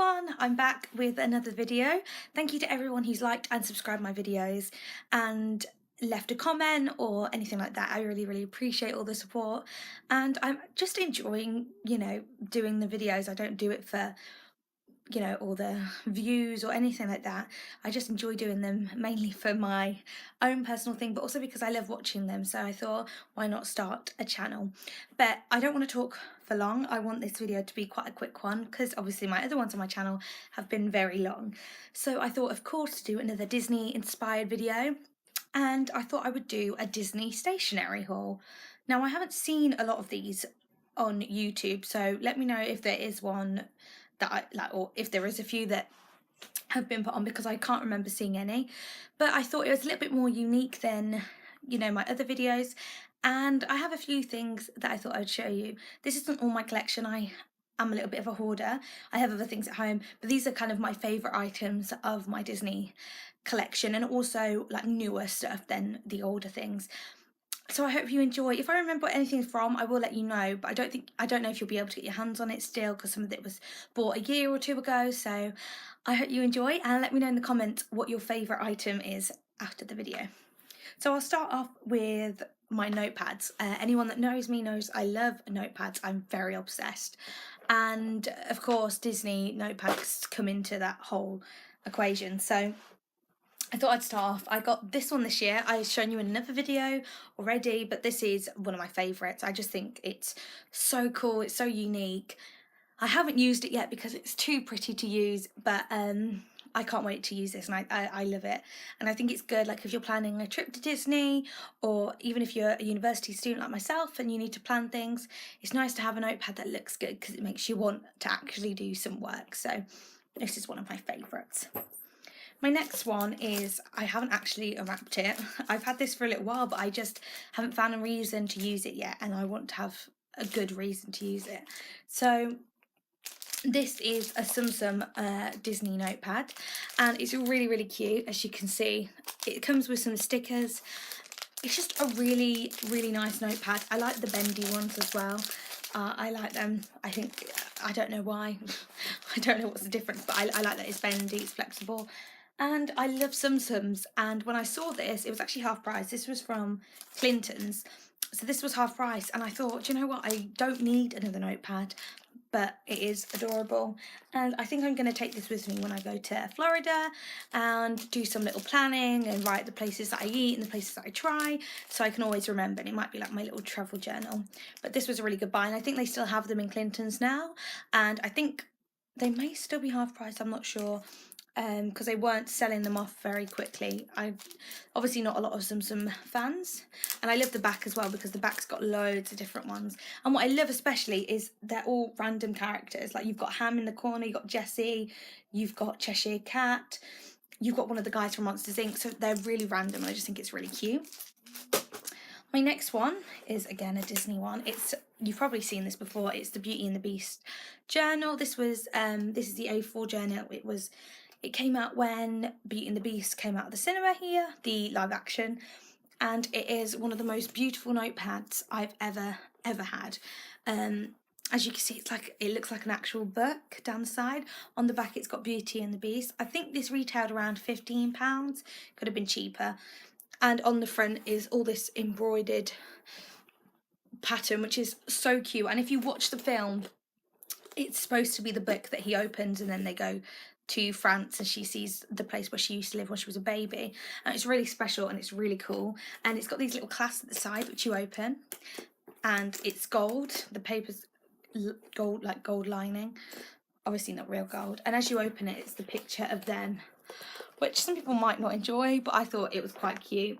everyone, I'm back with another video. Thank you to everyone who's liked and subscribed my videos and left a comment or anything like that. I really appreciate all the support, and I'm just enjoying, doing the videos. I don't do it for, all the views or anything like that. I just enjoy doing them mainly for my own personal thing, but also because I love watching them. So I thought, why not start a channel? But I don't want to talk for long. I want this video to be quite a quick one because obviously my other ones on my channel have been very long. So I thought, of course, to do another Disney inspired video, and I thought I would do a Disney stationery haul. Now, I haven't seen a lot of these on YouTube, so let me know if there is one that I like, or if there is a few that have been put on, because I can't remember seeing any. But I thought it was a little bit more unique than, my other videos, and I have a few things that I thought I'd show you. This isn't all my collection. I am a little bit of a hoarder. I have other things at home, but these are kind of my favourite items of my Disney collection, and also like newer stuff than the older things. So I hope you enjoy. If I remember what anything's from, I will let you know, but I don't know if you'll be able to get your hands on it still, because some of it was bought a year or two ago. So I hope you enjoy, and let me know in the comments what your favourite item is after the video. So I'll start off with my notepads. Anyone that knows me knows I love notepads. I'm very obsessed. And of course, Disney notepads come into that whole equation. So I thought I'd start off. I got this one this year. I've shown you in another video already, but this is one of my favourites. I just think it's so cool. It's so unique. I haven't used it yet because it's too pretty to use, but I can't wait to use this, and I love it. And I think it's good, like if you're planning a trip to Disney, or even if you're a university student like myself and you need to plan things, it's nice to have a notepad that looks good because it makes you want to actually do some work. So this is one of my favourites. My next one is, I haven't actually unwrapped it. I've had this for a little while, but I just haven't found a reason to use it yet, and I want to have a good reason to use it. So this is a Tsum Tsum Disney notepad, and it's really cute. As you can see, it comes with some stickers. It's just a really nice notepad. I like the bendy ones as well. I like them. I don't know why. I don't know what's the difference, but I like that it's bendy, it's flexible. And I love Tsum Tsums, and when I saw this, it was actually half price. This was from Clinton's, so this was half price, and I thought, do you know what, I don't need another notepad, but it is adorable, and I think I'm going to take this with me when I go to Florida and do some little planning and write the places that I eat and the places that I try, so I can always remember, and it might be like my little travel journal. But this was a really good buy, and I think they still have them in Clinton's now, and I think they may still be half price, I'm not sure, because they weren't selling them off very quickly. I'm obviously not a lot of Tsum Tsum fans, and I love the back as well because the back's got loads of different ones. And what I love especially is they're all random characters. Like, you've got Ham in the corner, you've got Jessie, you've got Cheshire Cat, you've got one of the guys from Monsters Inc. So they're really random, and I just think it's really cute. My next one is again a Disney one. You've probably seen this before. It's the Beauty and the Beast journal. This is the A4 journal. It came out when Beauty and the Beast came out of the cinema here, the live action, and it is one of the most beautiful notepads I've ever had. As you can see, it looks like an actual book down the side. On the back, it's got Beauty and the Beast. I think this retailed around £15. Could have been cheaper. And on the front is all this embroidered pattern, which is so cute. And if you watch the film, it's supposed to be the book that he opens, and then they go to France and she sees the place where she used to live when she was a baby, and it's really special and it's really cool. And it's got these little clasps at the side which you open, and it's gold. The paper's gold, like gold lining, obviously not real gold, and as you open it, it's the picture of them, which some people might not enjoy, but I thought it was quite cute.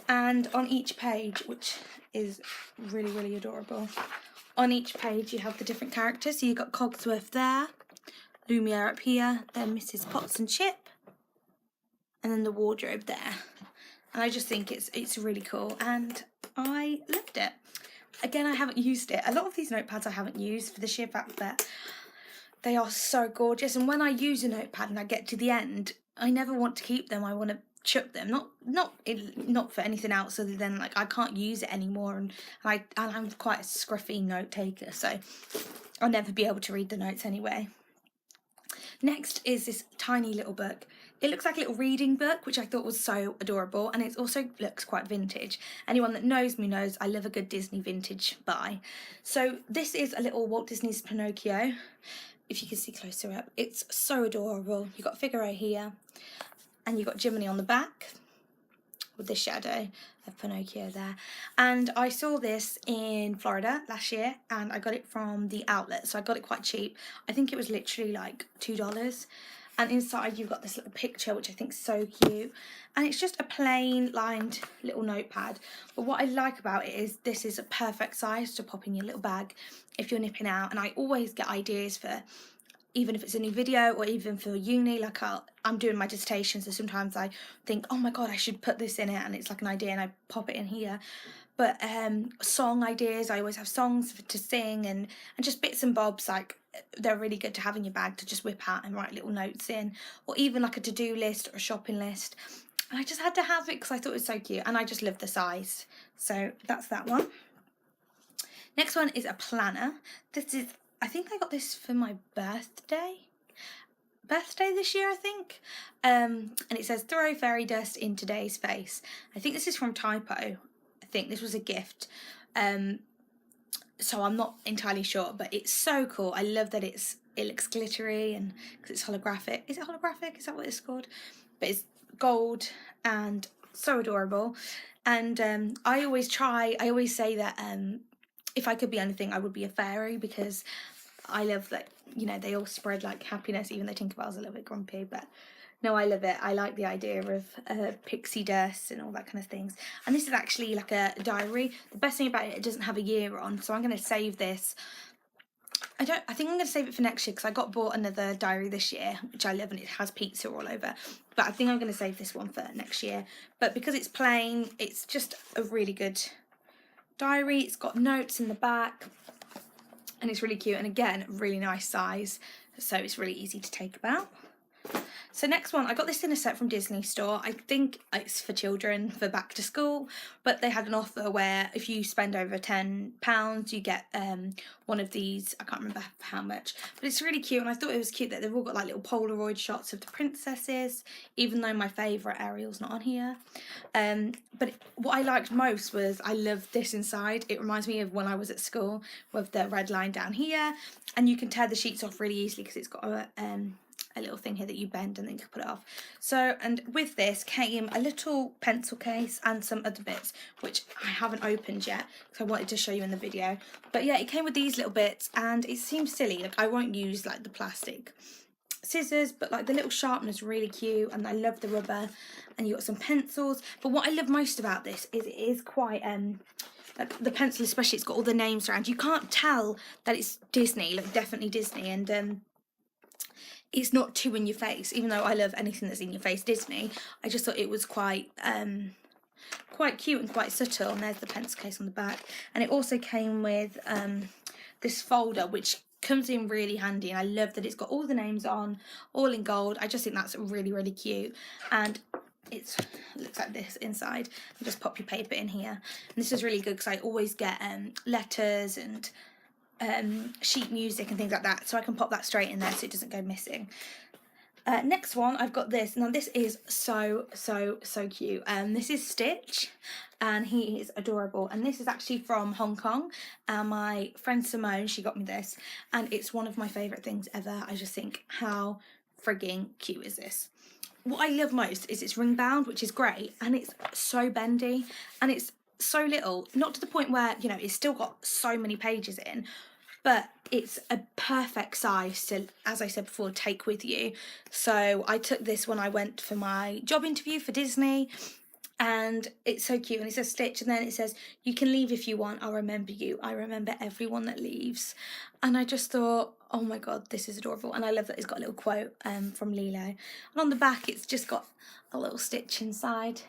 And on each page, which is really adorable, on each page you have the different characters. So you've got Cogsworth there, Lumiere up here, then Mrs. Potts and Chip, and then the wardrobe there. And I just think it's really cool, and I loved it. Again, I haven't used it. A lot of these notepads I haven't used, for the sheer fact that they are so gorgeous, and when I use a notepad and I get to the end, I never want to keep them. I want to chuck them, not for anything else other than like I can't use it anymore, and I'm quite a scruffy note taker, so I'll never be able to read the notes anyway. Next is this tiny little book. It looks like a little reading book, which I thought was so adorable, and it also looks quite vintage. Anyone that knows me knows I love a good Disney vintage buy. So this is a little Walt Disney's Pinocchio. If you can see closer up, it's so adorable. You've got Figaro here, and you've got Jiminy on the back with the shadow of Pinocchio there. And I saw this in Florida last year, and I got it from the outlet, so I got it quite cheap. I think it was literally like $2. And inside you've got this little picture, which I think is so cute, and it's just a plain lined little notepad. But what I like about it is this is a perfect size to pop in your little bag if you're nipping out. And I always get ideas for, even if it's a new video or even for uni, like I'm doing my dissertation, so sometimes I think, oh my god, I should put this in it, and it's like an idea and I pop it in here. But song ideas, I always have songs to sing, and just bits and bobs, like they're really good to have in your bag to just whip out and write little notes in, or even like a to-do list or a shopping list. And I just had to have it because I thought it was so cute, and I just love the size. So that's that one. Next one is a planner. This is, I think I got this for my birthday this year, I think. And it says, throw fairy dust in today's face. I think this is from Typo. I think this was a gift. So I'm not entirely sure, but it's so cool. I love that it looks glittery, and because it's holographic. Is it holographic? Is that what it's called? But it's gold and so adorable. And I always say that if I could be anything, I would be a fairy, because I love that, you know, they all spread like happiness, even though Tinkerbell's a little bit grumpy. But no, I love it. I like the idea of pixie dust and all that kind of things. And this is actually like a diary. The best thing about it, it doesn't have a year on, so I'm going to save this. I think I'm going to save it for next year, because I bought another diary this year, which I love, and it has pizza all over. But I think I'm going to save this one for next year. But because it's plain, it's just a really good diary. It's got notes in the back, and it's really cute, and again, really nice size, so it's really easy to take about. So next one, I got this in a set from Disney Store. I think it's for children for back to school, but they had an offer where if you spend over £10, you get one of these. I can't remember how much, but it's really cute, and I thought it was cute that they've all got like little Polaroid shots of the princesses, even though my favourite Ariel's not on here. But what I liked most was, I love this inside. It reminds me of when I was at school with the red line down here, and you can tear the sheets off really easily because it's got a little thing here that you bend and then you can put it off. So, and with this came a little pencil case and some other bits, which I haven't opened yet, so I wanted to show you in the video. But yeah, it came with these little bits, and it seems silly, like I won't use like the plastic scissors, but like the little sharpener's really cute, and I love the rubber. And you got some pencils, but what I love most about this is it is quite like the pencil especially, it's got all the names around. You can't tell that it's Disney, like definitely Disney, and it's not too in your face, even though I love anything that's in your face Disney. I just thought it was quite cute and quite subtle. And there's the pencil case on the back, and it also came with this folder, which comes in really handy, and I love that it's got all the names on, all in gold. I just think that's really, really cute. And it looks like this inside. You just pop your paper in here, and this is really good because I always get letters and sheet music and things like that, so I can pop that straight in there so it doesn't go missing. Next one, I've got this. Now this is so cute. This is Stitch, and he is adorable, and this is actually from Hong Kong, and my friend Simone, she got me this, and it's one of my favourite things ever. I just think, how frigging cute is this? What I love most is it's ring bound, which is great, and it's so bendy, and it's so little, not to the point where, you know, it's still got so many pages in, but it's a perfect size to, as I said before, take with you. So I took this when I went for my job interview for Disney, and it's so cute. And it says Stitch, and then it says, you can leave if you want, I'll remember you, I remember everyone that leaves. And I just thought, oh my god, this is adorable. And I love that it's got a little quote from Lilo, and on the back it's just got a little Stitch inside.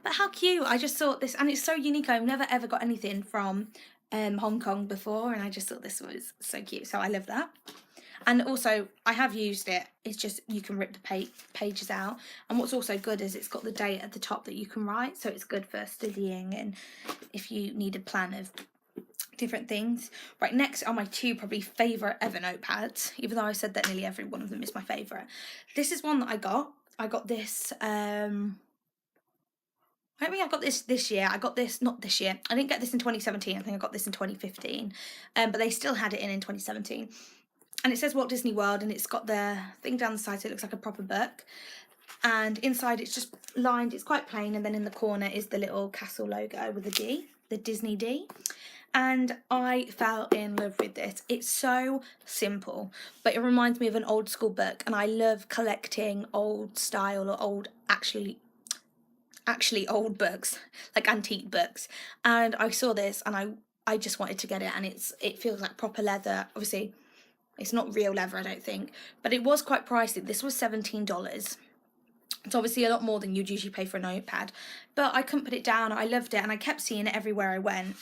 But how cute. I just thought this, and it's so unique. I've never ever got anything from Hong Kong before, and I just thought this was so cute, so I love that. And also, I have used it, it's just you can rip the pages out, and what's also good is it's got the date at the top that you can write, so it's good for studying, and if you need a plan of different things. Right, next are my two probably favourite ever notepads, even though I said that nearly every one of them is my favourite. This is one that I got this, I don't think I got this year. I got this, not this year. I didn't get this in 2017. I think I got this in 2015. But they still had it in 2017. And it says Walt Disney World, and it's got the thing down the side, so it looks like a proper book. And inside it's just lined, it's quite plain, and then in the corner is the little castle logo with a D, the Disney D. And I fell in love with this. It's so simple, but it reminds me of an old school book, and I love collecting old style or old actually old books, like antique books. And I saw this and I just wanted to get it, and it feels like proper leather. Obviously it's not real leather, I don't think, but it was quite pricey. This was $17. It's obviously a lot more than you'd usually pay for a notepad, but I couldn't put it down. I loved it, and I kept seeing it everywhere I went,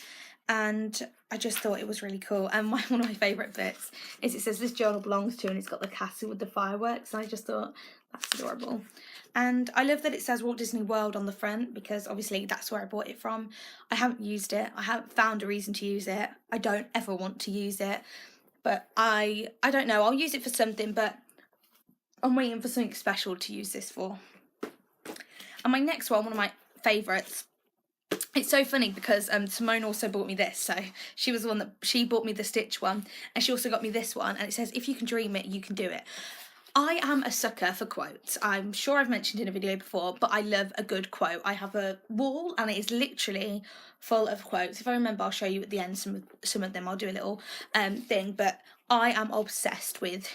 and I just thought it was really cool. And one of my favourite bits is it says this journal belongs to, and it's got the castle with the fireworks, and I just thought that's adorable. And I love that it says Walt Disney World on the front, because obviously that's where I bought it from. I haven't used it. I haven't found a reason to use it. I don't ever want to use it, but I don't know. I'll use it for something, but I'm waiting for something special to use this for. And my next one of my favourites, it's so funny because Simone also bought me this, so she was the one that, she bought me the Stitch one, and she also got me this one, and it says, if you can dream it, you can do it. I am a sucker for quotes. I'm sure I've mentioned in a video before, but I love a good quote. I have a wall, and it is literally full of quotes. If I remember, I'll show you at the end some of them. I'll do a little thing, but I am obsessed with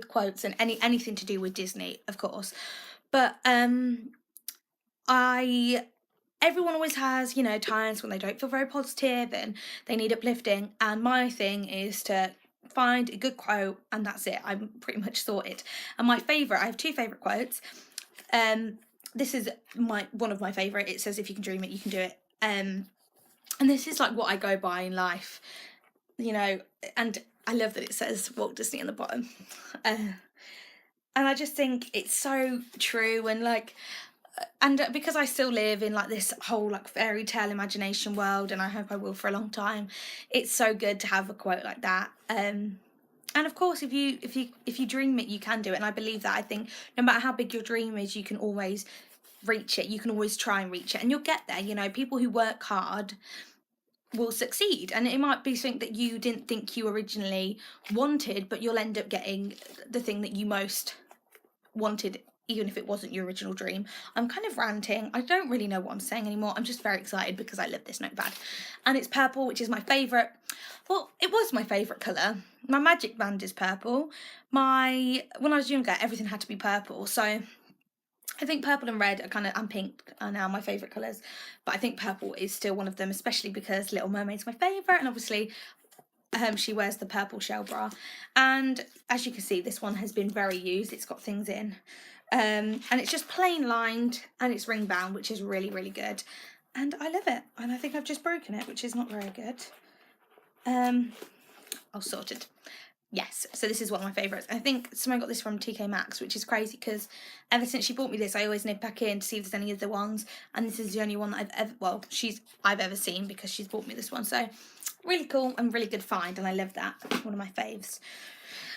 quotes and anything to do with Disney, of course. But everyone always has, you know, times when they don't feel very positive and they need uplifting, and my thing is to find a good quote, and that's it. I'm pretty much sorted. And my favourite, I have two favourite quotes. This is one of my favourite. It says, if you can dream it, you can do it. And this is like what I go by in life, you know, and I love that it says Walt Disney on the bottom. And I just think it's so true, and like, and because I still live in like this whole like fairy tale imagination world, and I hope I will for a long time, it's so good to have a quote like that. And of course, if you dream it, you can do it, and I believe that. I think no matter how big your dream is, you can always reach it. You can always try and reach it, and you'll get there. You know, people who work hard will succeed, and it might be something that you didn't think you originally wanted, but you'll end up getting the thing that you most wanted, even if it wasn't your original dream. I'm kind of ranting. I don't really know what I'm saying anymore. I'm just very excited because I love this notepad. And it's purple, which is my favourite. Well, it was my favourite colour. My magic band is purple. When I was younger, everything had to be purple. So I think purple and red and pink are now my favourite colours. But I think purple is still one of them, especially because Little Mermaid's my favourite. And obviously she wears the purple shell bra. And as you can see, this one has been very used. It's got things in. And it's just plain lined, and it's ring bound, which is really, really good. And I love it. And I think I've just broken it, which is not very good. I'll sort it. Yes, so this is one of my favourites. I think someone got this from TK Maxx, which is crazy because ever since she bought me this, I always nip back in to see if there's any other ones. And this is the only one that I've ever seen, because she's bought me this one. So really cool and really good find, and I love that. One of my faves.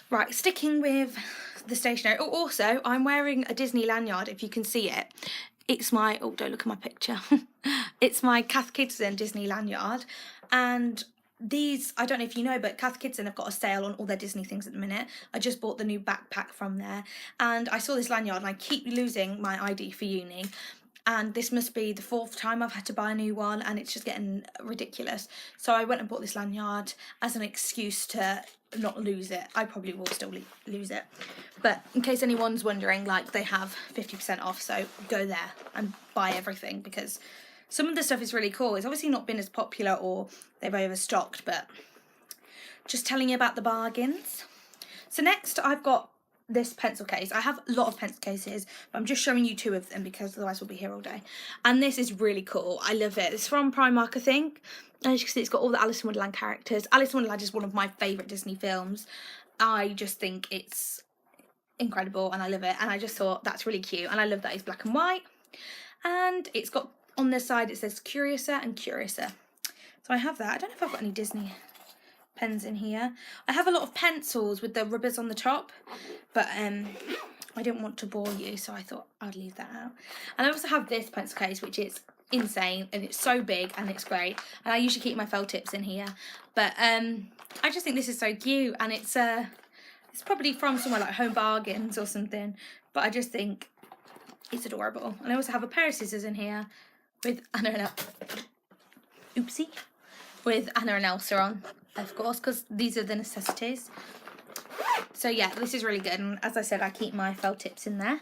Right, sticking with the stationery. Oh, also, I'm wearing a Disney lanyard, if you can see it. It's my, oh, don't look at my picture. It's my Cath Kidston Disney lanyard. And these, I don't know if you know, but Cath Kidston have got a sale on all their Disney things at the minute. I just bought the new backpack from there. And I saw this lanyard, and I keep losing my ID for uni. And this must be the 4th time I've had to buy a new one, and it's just getting ridiculous. So I went and bought this lanyard as an excuse to not lose it. I probably will still lose it, but in case anyone's wondering, like, they have 50% off, so go there and buy everything, because some of the stuff is really cool. It's obviously not been as popular, or they've overstocked, but just telling you about the bargains. So next I've got this pencil case. I have a lot of pencil cases, but I'm just showing you 2 of them because otherwise we'll be here all day. And this is really cool. I love it. It's from Primark, I think. And as you can see, it's got all the Alice in Wonderland characters. Alice in Wonderland is one of my favourite Disney films. I just think it's incredible, and I love it. And I just thought that's really cute. And I love that it's black and white. And it's got, on this side, it says Curiouser and Curiouser. So I have that. I don't know if I've got any Disney pens in here. I have a lot of pencils with the rubbers on the top, but I didn't want to bore you, so I thought I'd leave that out. And I also have this pencil case, which is insane, and it's so big and it's great. And I usually keep my felt tips in here, but I just think this is so cute, and it's probably from somewhere like Home Bargains or something, but I just think it's adorable. And I also have a pair of scissors in here with Anna and oopsie, with Anna and Elsa on, of course, because these are the necessities. So yeah, this is really good, and as I said, I keep my felt tips in there.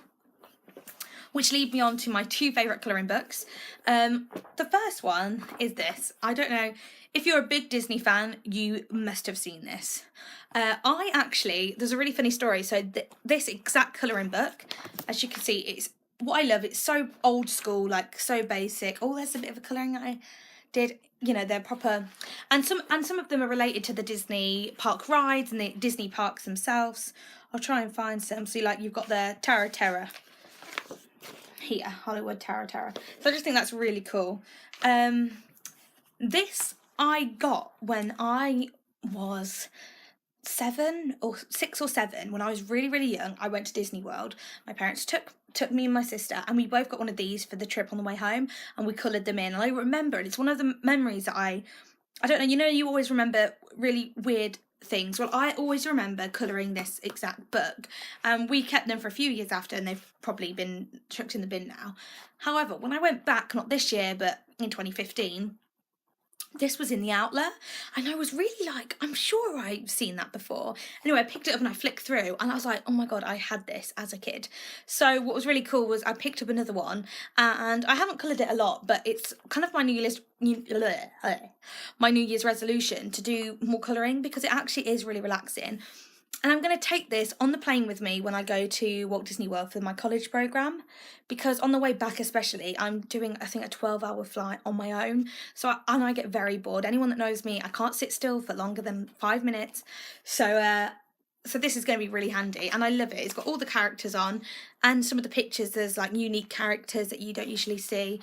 Which lead me on to my two favourite colouring books. The first one is this. I don't know, if you're a big Disney fan, you must have seen this. There's a really funny story. So this exact colouring book, as you can see, it's what I love. It's so old school, like so basic. Oh, there's a bit of a colouring that I did. You know, they're proper, and some of them are related to the Disney park rides and the Disney parks themselves. I'll try and find some. So like you've got the Terra here, Hollywood Terra. So I just think that's really cool. This I got when I was 6 or 7, when I was really young. I went to Disney World. My parents took me and my sister, and we both got one of these for the trip on the way home, and we coloured them in. And I remember it. It's one of the memories that I don't know, you know, you always remember really weird things. Well, I always remember colouring this exact book, and we kept them for a few years after, and they've probably been chucked in the bin now. However, when I went back, not this year but in 2015, this was in the outlet, and I was really like, I'm sure I've seen that before. Anyway, I picked it up and I flicked through, and I was like, oh my god, I had this as a kid. So what was really cool was I picked up another one, and I haven't coloured it a lot, but it's kind of my New Year's resolution to do more colouring, because it actually is really relaxing. And I'm going to take this on the plane with me when I go to Walt Disney World for my college programme, because on the way back especially, I'm doing, I think, a 12-hour flight on my own. So I get very bored. Anyone that knows me, I can't sit still for longer than 5 minutes. So this is going to be really handy, and I love it. It's got all the characters on, and some of the pictures, there's like unique characters that you don't usually see.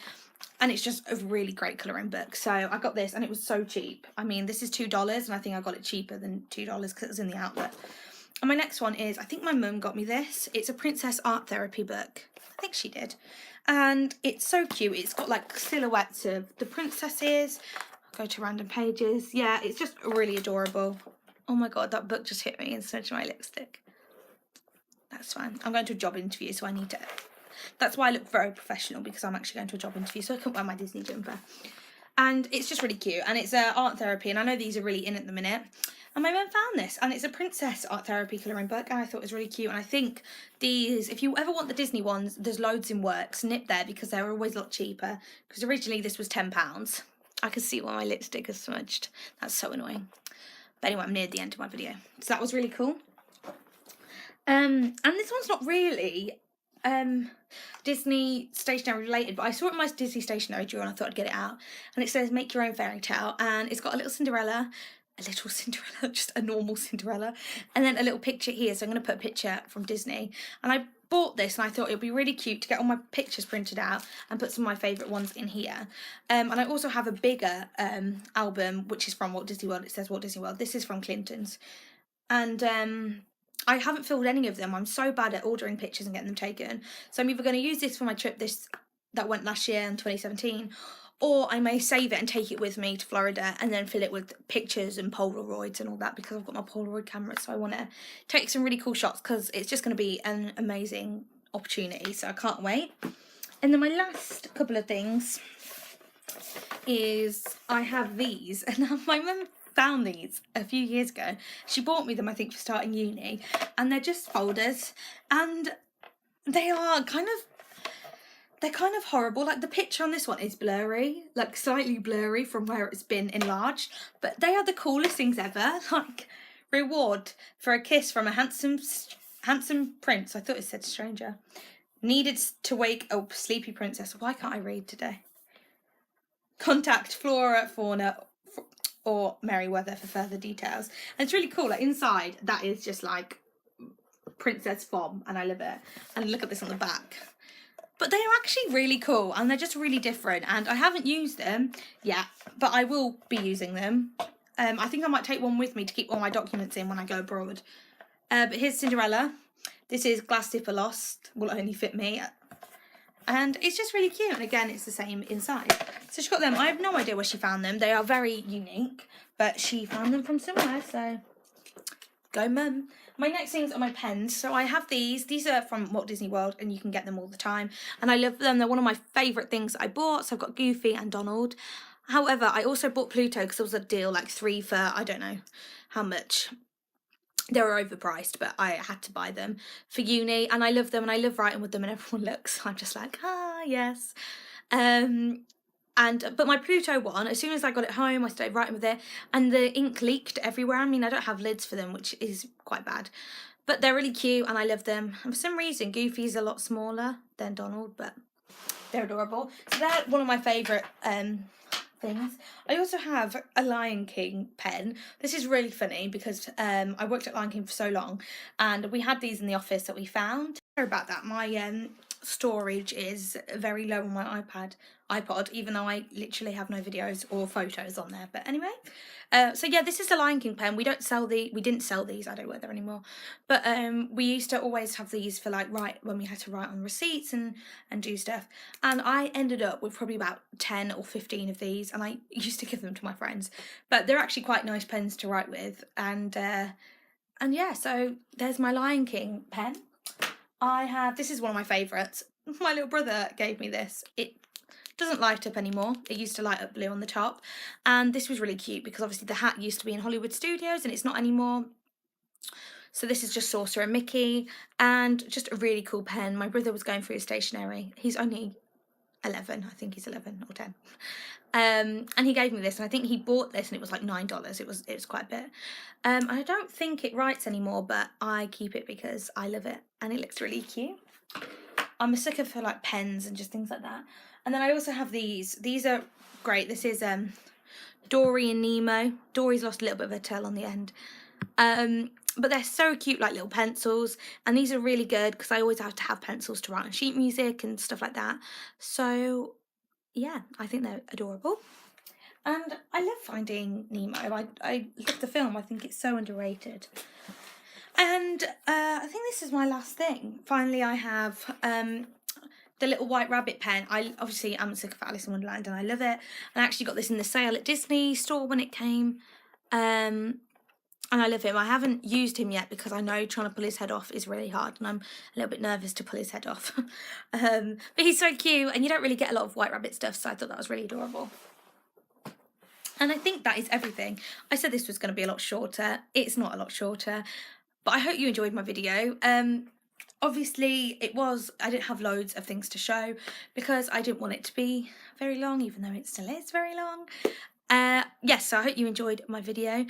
And it's just a really great colouring book. So I got this, and it was so cheap. I mean, this is $2, and I think I got it cheaper than $2 because it was in the outlet. And my next one is, I think my mum got me this. It's a Princess Art Therapy book. I think she did. And it's so cute. It's got like silhouettes of the princesses. I'll go to random pages. Yeah, it's just really adorable. Oh my god, that book just hit me and smudged my lipstick. That's fine. I'm going to a job interview, so I need to... That's why I look very professional, because I'm actually going to a job interview, so I couldn't wear my Disney jumper. And it's just really cute, and it's art therapy, and I know these are really in at the minute. And my mum found this, and it's a Princess Art Therapy colouring book, and I thought it was really cute. And I think these, if you ever want the Disney ones, there's loads in works. Nip there, because they're always a lot cheaper, because originally this was £10. I can see why my lipstick is smudged. That's so annoying. But anyway, I'm near the end of my video. So that was really cool. And this one's not really Disney stationery related, but I saw it in my Disney stationery drawer, and I thought I'd get it out. And it says make your own fairy tale, and it's got a little Cinderella, just a normal Cinderella, and then a little picture here. So I'm going to put a picture from Disney, and I bought this, and I thought it would be really cute to get all my pictures printed out and put some of my favourite ones in here. And I also have a bigger album, which is from Walt Disney World. It says Walt Disney World. This is from Clinton's, and I haven't filled any of them. I'm so bad at ordering pictures and getting them taken. So I'm either going to use this for my trip that went last year in 2017, or I may save it and take it with me to Florida and then fill it with pictures and Polaroids and all that, because I've got my Polaroid camera, so I want to take some really cool shots, because it's just going to be an amazing opportunity, so I can't wait. And then my last couple of things is I have these, and my mum found these a few years ago. She bought me them, I think, for starting uni, and they're just folders, and they're kind of horrible. Like, the picture on this one is blurry, like slightly blurry from where it's been enlarged, but they are the coolest things ever. Like, reward for a kiss from a handsome prince. I thought it said stranger. Needed to wake a sleepy princess. Why can't I read today? Contact Flora, Fauna, or Merryweather for further details. And it's really cool. Like, inside, that is just like Princess Fom, and I love it. And look at this on the back. but they are actually really cool and they're just really different, and I haven't used them yet, but I will be using them. I think I might take one with me to keep all my documents in when I go abroad. But here's Cinderella. This is Glass Zipper Lost, will only fit me. And it's just really cute, and again it's the same inside. So she got them. I have no idea where she found them. They are very unique, but she found them from somewhere, so go mum. My next things are my pens. So I have these are from Walt Disney World, and you can get them all the time, and I love them. They're one of my favourite things that I bought. So I've got Goofy and Donald. However, I also bought Pluto because it was a deal, like 3 for I don't know how much. They were overpriced, but I had to buy them for uni, and I love them, and I love writing with them, and everyone looks, I'm just like, ah, yes. But my Pluto one, as soon as I got it home, I started writing with it, and the ink leaked everywhere. I mean, I don't have lids for them, which is quite bad, but they're really cute, and I love them. And for some reason, Goofy's a lot smaller than Donald, but they're adorable. So they're one of my favourite things. I also have a Lion King pen. This is really funny because I worked at Lion King for so long, and we had these in the office that we found. Sorry about that. My storage is very low on my iPod, even though I literally have no videos or photos on there. But anyway, so yeah, this is the Lion King pen. We didn't sell these. I don't work there anymore. But we used to always have these for like when we had to write on receipts and do stuff. And I ended up with probably about 10 or 15 of these, and I used to give them to my friends. But they're actually quite nice pens to write with. And yeah, so there's my Lion King pen. This is one of my favourites. My little brother gave me this. It doesn't light up anymore. It used to light up blue on the top, and this was really cute because obviously the hat used to be in Hollywood Studios and it's not anymore. So this is just Saucer and Mickey, and just a really cool pen. My brother was going through his stationery. He's only 11, I think he's 11 or 10. And he gave me this, and I think he bought this and it was like $9. It was quite a bit. I don't think it writes anymore, but I keep it because I love it and it looks really cute. I'm a sucker for like pens and just things like that. And then I also have these. These are great. This is Dory and Nemo. Dory's lost a little bit of her tail on the end. But they're so cute, like little pencils, and these are really good because I always have to have pencils to write on sheet music and stuff like that. So yeah, I think they're adorable, and I love Finding Nemo. I love the film. I think it's so underrated. And I think this is my last thing. Finally, I have the little White Rabbit pen. I obviously am sick of Alice in Wonderland and I love it. I actually got this in the sale at Disney store when it came. And I love him. I haven't used him yet because I know trying to pull his head off is really hard, and I'm a little bit nervous to pull his head off. But he's so cute, and you don't really get a lot of White Rabbit stuff, so I thought that was really adorable. And I think that is everything. I said this was going to be a lot shorter. It's not a lot shorter, but I hope you enjoyed my video. Obviously, I didn't have loads of things to show because I didn't want it to be very long, even though it still is very long. Yes, so I hope you enjoyed my video.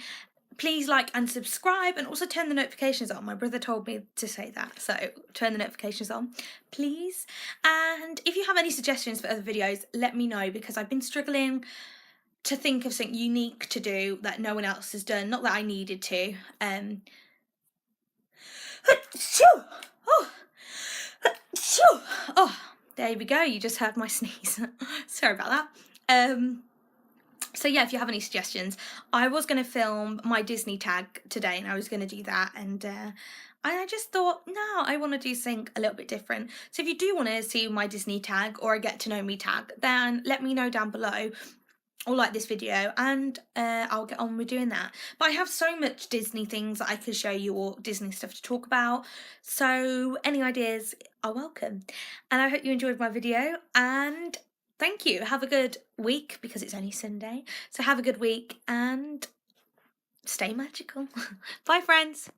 Please like and subscribe, and also turn the notifications on. My brother told me to say that, so turn the notifications on, please. And if you have any suggestions for other videos, let me know, because I've been struggling to think of something unique to do that no one else has done. Not that I needed to. Oh, there we go. You just heard my sneeze. Sorry about that. So yeah, if you have any suggestions, I was going to film my Disney tag today, and I was going to do that, and I just thought, no, I want to do something a little bit different. So if you do want to see my Disney tag or a get to know me tag, then let me know down below, or like this video, and I'll get on with doing that. But I have so much Disney things that I could show you, or Disney stuff to talk about, so any ideas are welcome. And I hope you enjoyed my video, and thank you. Have a good week, because it's only Sunday. So have a good week and stay magical. Bye, friends.